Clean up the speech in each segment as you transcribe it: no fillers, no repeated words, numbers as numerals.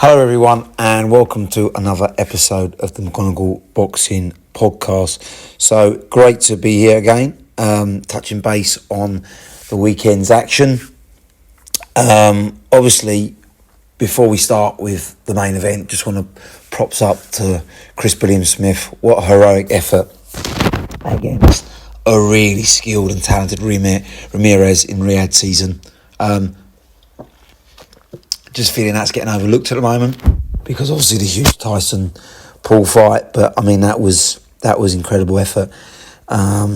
Hello everyone and welcome to another episode of the McGonagall Boxing Podcast. So great to be here again, touching base on the weekend's action. Obviously, before we start with the main event, just want to props up to Chris Williams-Smith. What a heroic effort against a really skilled and talented Ramirez in Riyadh season. Just feeling that's getting overlooked at the moment because obviously the huge Tyson Paul fight, but I mean that was incredible effort.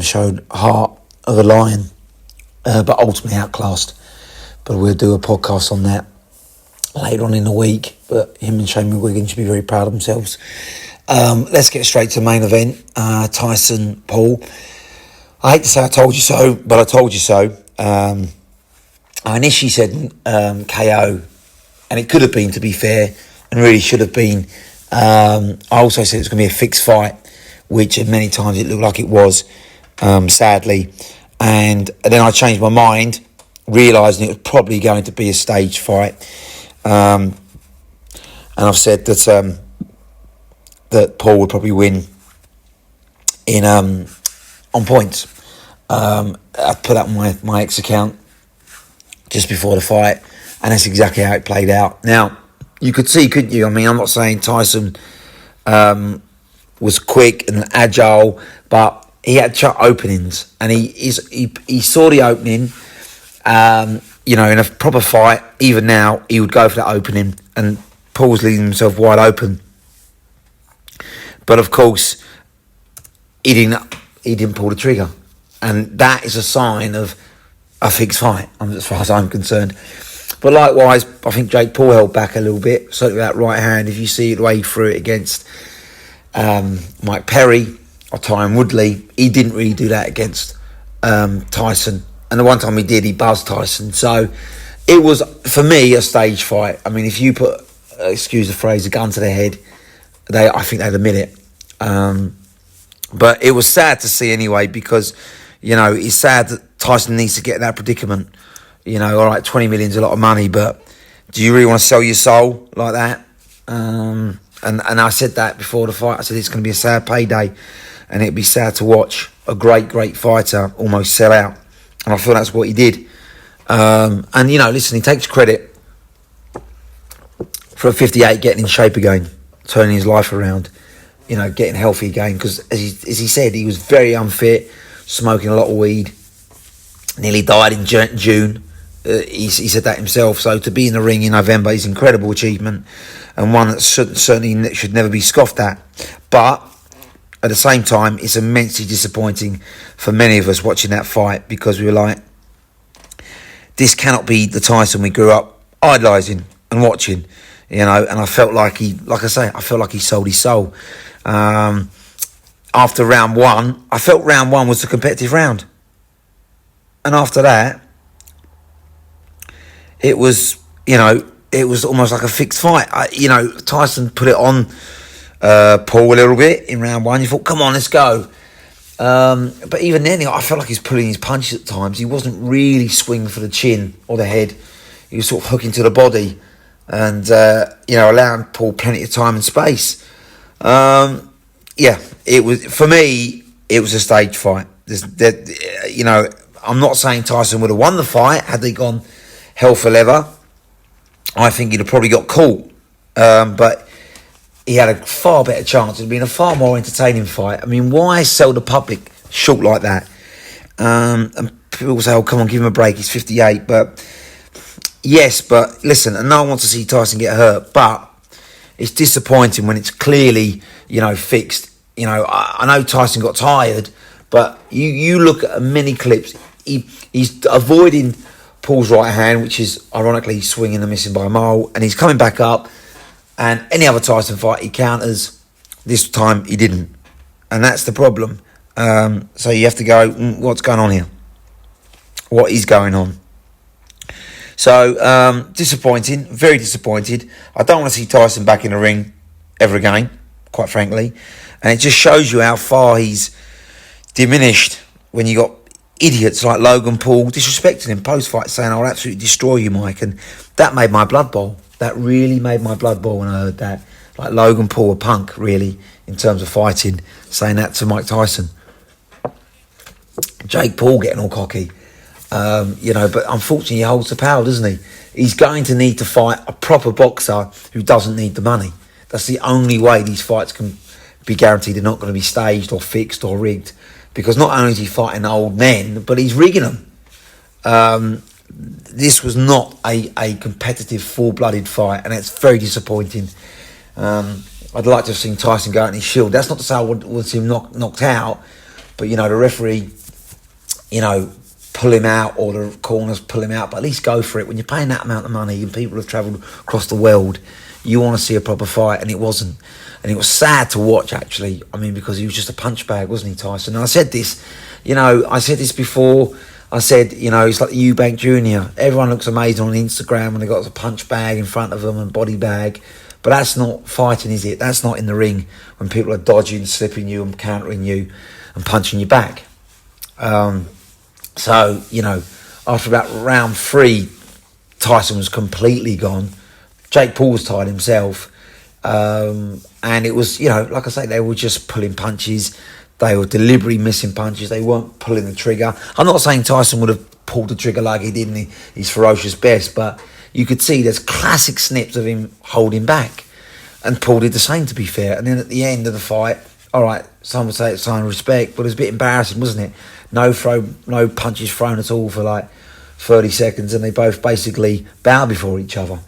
Showed heart of a lion, but ultimately outclassed. But we'll do a podcast on that later on in the week. But him and Shane McGuigan should be very proud of themselves. Let's get straight to the main event. Tyson Paul. I hate to say I told you so, but I told you so. I initially said KO. And it could have been, to be fair, and really should have been. I also said it was going to be a fixed fight, which many times it looked like it was, sadly. And then I changed my mind, realising it was probably going to be a staged fight. And I've said that that Paul would probably win in on points. I put that on my X account just before the fight. And that's exactly how it played out. Now, you could see, couldn't you? I mean, I'm not saying Tyson was quick and agile, but he had openings. And he saw the opening, in a proper fight. Even now, he would go for that opening. And Paul's leaving himself wide open. But, of course, he didn't pull the trigger. And that is a sign of a fixed fight, as far as I'm concerned. But likewise, I think Jake Paul held back a little bit, certainly that right hand. If you see the way he threw it against Mike Perry or Tyron Woodley, he didn't really do that against Tyson. And the one time he did, he buzzed Tyson. So it was, for me, a stage fight. I mean, if you put, excuse the phrase, a gun to their head, I think they'd admit it. But it was sad to see anyway because, it's sad that Tyson needs to get in that predicament. All right, 20 million is a lot of money, but do you really want to sell your soul like that? And I said that before the fight. I said it's going to be a sad payday, and it'd be sad to watch a great fighter almost sell out. And I feel that's what he did. Listen, he takes credit for a 58 getting in shape again, turning his life around, getting healthy again. Because as he said, he was very unfit, smoking a lot of weed, nearly died in June. He said that himself. So to be in the ring in November is an incredible achievement and one that certainly should never be scoffed at. But at the same time, it's immensely disappointing for many of us watching that fight because we were like, this cannot be the Tyson we grew up idolising and watching, And I felt like he sold his soul. After round one, I felt round one was the competitive round. And after that, it was almost like a fixed fight. Tyson put it on Paul a little bit in round one. You thought, come on, let's go. But even then, I felt like he was pulling his punches at times. He wasn't really swinging for the chin or the head. He was sort of hooking to the body and, allowing Paul plenty of time and space. It was, for me, it was a stage fight. I'm not saying Tyson would have won the fight had they gone hell for leather. I think he'd have probably got caught. But he had a far better chance. It'd been a far more entertaining fight. I mean, why sell the public short like that? And people say, oh, come on, give him a break. He's 58. But yes, but listen, and no one wants to see Tyson get hurt. But it's disappointing when it's clearly, fixed. I know Tyson got tired, but you look at many clips, he's avoiding Paul's right hand, which is ironically swinging and missing by a mile, and he's coming back up, and any other Tyson fight he counters. This time he didn't, and that's the problem. So you have to go, what's going on here? What is going on? So disappointing, very disappointed. I don't want to see Tyson back in the ring ever again, quite frankly, and it just shows you how far he's diminished when you got idiots like Logan Paul disrespecting him post-fight, saying, I'll absolutely destroy you, Mike. And that made my blood boil. That really made my blood boil when I heard that. Like Logan Paul, a punk, really, in terms of fighting, saying that to Mike Tyson. Jake Paul getting all cocky. But unfortunately he holds the power, doesn't he? He's going to need to fight a proper boxer who doesn't need the money. That's the only way these fights can be guaranteed they're not going to be staged or fixed or rigged. Because not only is he fighting old men, but he's rigging them. This was not a competitive, full-blooded fight, and it's very disappointing. I'd like to have seen Tyson go out in his shield. That's not to say I want to see him knocked out, but, the referee, pull him out, or the corners pull him out, but at least go for it. When you're paying that amount of money and people have travelled across the world, you want to see a proper fight, and it wasn't. And it was sad to watch, actually. I mean, because he was just a punch bag, wasn't he, Tyson? And I said this, I said this before. I said, he's like the Eubank Jr. Everyone looks amazing on Instagram when they've got a punch bag in front of them and body bag. But that's not fighting, is it? That's not in the ring when people are dodging, slipping you and countering you and punching you back. So, after about round 3, Tyson was completely gone. Jake Paul was tired himself. And it was, like I say, they were just pulling punches. They were deliberately missing punches. They weren't pulling the trigger. I'm not saying Tyson would have pulled the trigger like he did in his ferocious best, but you could see there's classic snips of him holding back. And Paul did the same, to be fair. And then at the end of the fight, all right, some would say it's a sign of respect, but it was a bit embarrassing, wasn't it? No punches thrown at all for like 30 seconds, and they both basically bow before each other.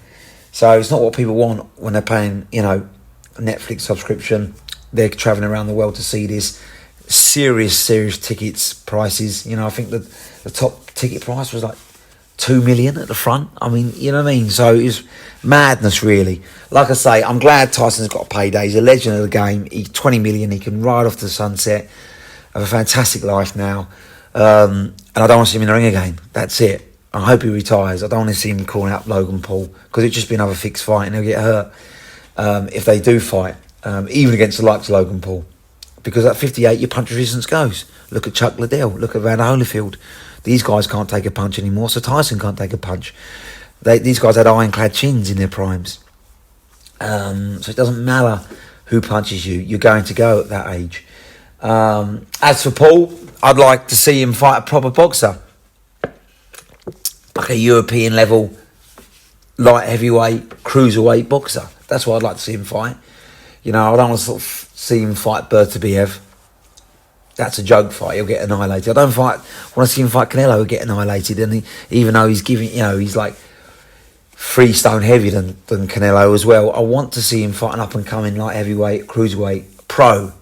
So it's not what people want when they're paying, a Netflix subscription. They're travelling around the world to see this. Serious tickets prices. I think that the top ticket price was like 2 million at the front. I mean, you know what I mean? So it was madness, really. Like I say, I'm glad Tyson's got a payday. He's a legend of the game. He's 20 million. He can ride off to the sunset. Have a fantastic life now. And I don't want to see him in the ring again. That's it. I hope he retires. I don't want to see him calling out Logan Paul, because it'd just be another fixed fight and he'll get hurt if they do fight, even against the likes of Logan Paul. Because at 58, your punch resistance goes. Look at Chuck Liddell. Look at Van Holyfield. These guys can't take a punch anymore, so Tyson can't take a punch. These guys had ironclad chins in their primes. So it doesn't matter who punches you. You're going to go at that age. As for Paul, I'd like to see him fight a proper boxer. Like a European level, light heavyweight, cruiserweight boxer. That's what I'd like to see him fight. I don't want to sort of see him fight Bertabiev. That's a joke fight. He'll get annihilated. I want to see him fight Canelo. He'll get annihilated. And even though he's giving, he's like 3 stone heavier than Canelo as well. I want to see him fight an up and coming light heavyweight, cruiserweight pro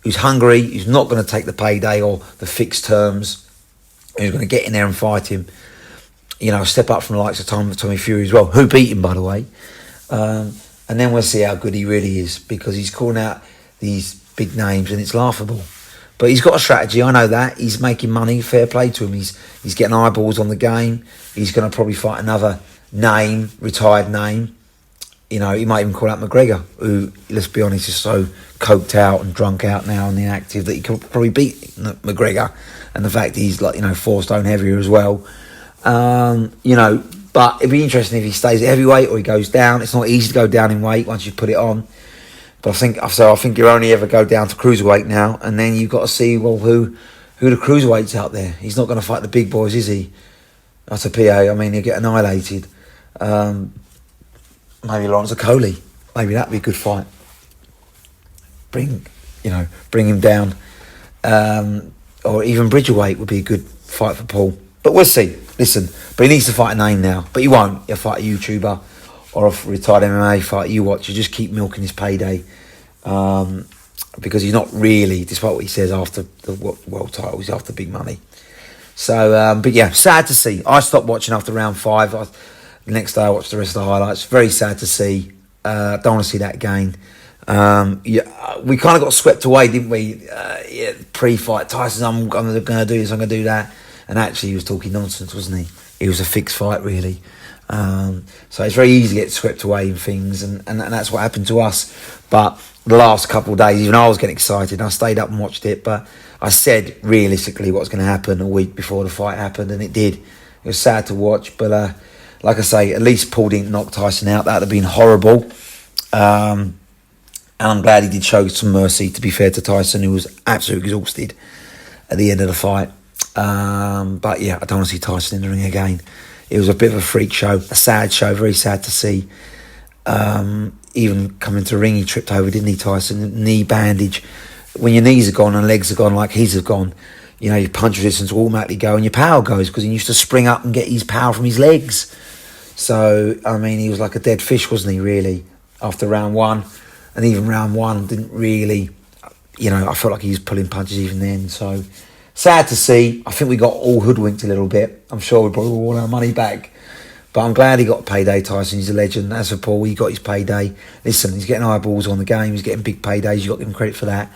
who's hungry, who's not going to take the payday or the fixed terms, who's going to get in there and fight him. Step up from the likes of Tommy Fury as well, who beat him, by the way. And then we'll see how good he really is, because he's calling out these big names and it's laughable. But he's got a strategy, I know that. He's making money, fair play to him. He's getting eyeballs on the game. He's going to probably fight another retired name. He might even call out McGregor, who, let's be honest, is so coked out and drunk out now and inactive that he could probably beat McGregor. And the fact he's 4 stone heavier as well. But it'd be interesting if he stays at heavyweight or he goes down. It's not easy to go down in weight once you put it on. But I think you only ever go down to cruiserweight now, and then you've got to see who the cruiserweights out there. He's not going to fight the big boys, is he? That's a PA. I mean, he'll get annihilated. Maybe Lawrence Okoli. Maybe that'd be a good fight. Bring him down. Or even Bridgerweight would be a good fight for Paul. But we'll see. Listen, but he needs to fight a name now. But he won't. He'll fight a YouTuber or a retired MMA fighter you watch. You just keep milking his payday. Because he's not really, despite what he says after the world title, he's after big money. So, but yeah, sad to see. I stopped watching after round 5. The next day I watched the rest of the highlights. Very sad to see. Don't want to see that again. We kind of got swept away, didn't we? Pre-fight, Tyson, I'm going to do this, I'm going to do that. And actually he was talking nonsense, wasn't he? It was a fixed fight, really. So it's very easy to get swept away in things, and that's what happened to us. But the last couple of days, even I was getting excited, and I stayed up and watched it, but I said realistically what was going to happen a week before the fight happened, and it did. It was sad to watch, but like I say, at least Paul didn't knock Tyson out. That would have been horrible. And I'm glad he did show some mercy, to be fair to Tyson, who was absolutely exhausted at the end of the fight. But yeah, I don't want to see Tyson in the ring again. It was a bit of a freak show, a sad show, very sad to see. Even coming to the ring, he tripped over, didn't he, Tyson? Knee bandage. When your knees are gone and legs are gone like his have gone, you know, your punch resistance will automatically go and your power goes, because he used to spring up and get his power from his legs. So, I mean, he was like a dead fish, wasn't he, really, after round one. And even round one didn't really, you know, I felt like he was pulling punches even then. So, sad to see. I think we got all hoodwinked a little bit. I'm sure we brought all our money back. But I'm glad he got a payday, Tyson. He's a legend. As for Paul, he got his payday. Listen, he's getting eyeballs on the game. He's getting big paydays. You've got to give him credit for that.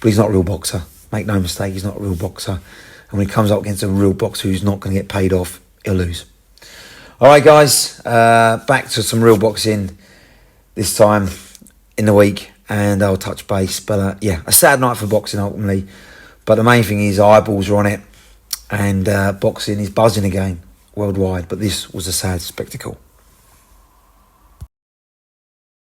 But he's not a real boxer. Make no mistake, he's not a real boxer. And when he comes up against a real boxer who's not going to get paid off, he'll lose. All right, guys. Back to some real boxing this time in the week. And I'll touch base. But yeah, a sad night for boxing ultimately. But the main thing is eyeballs are on it. And boxing is buzzing again worldwide. But this was a sad spectacle.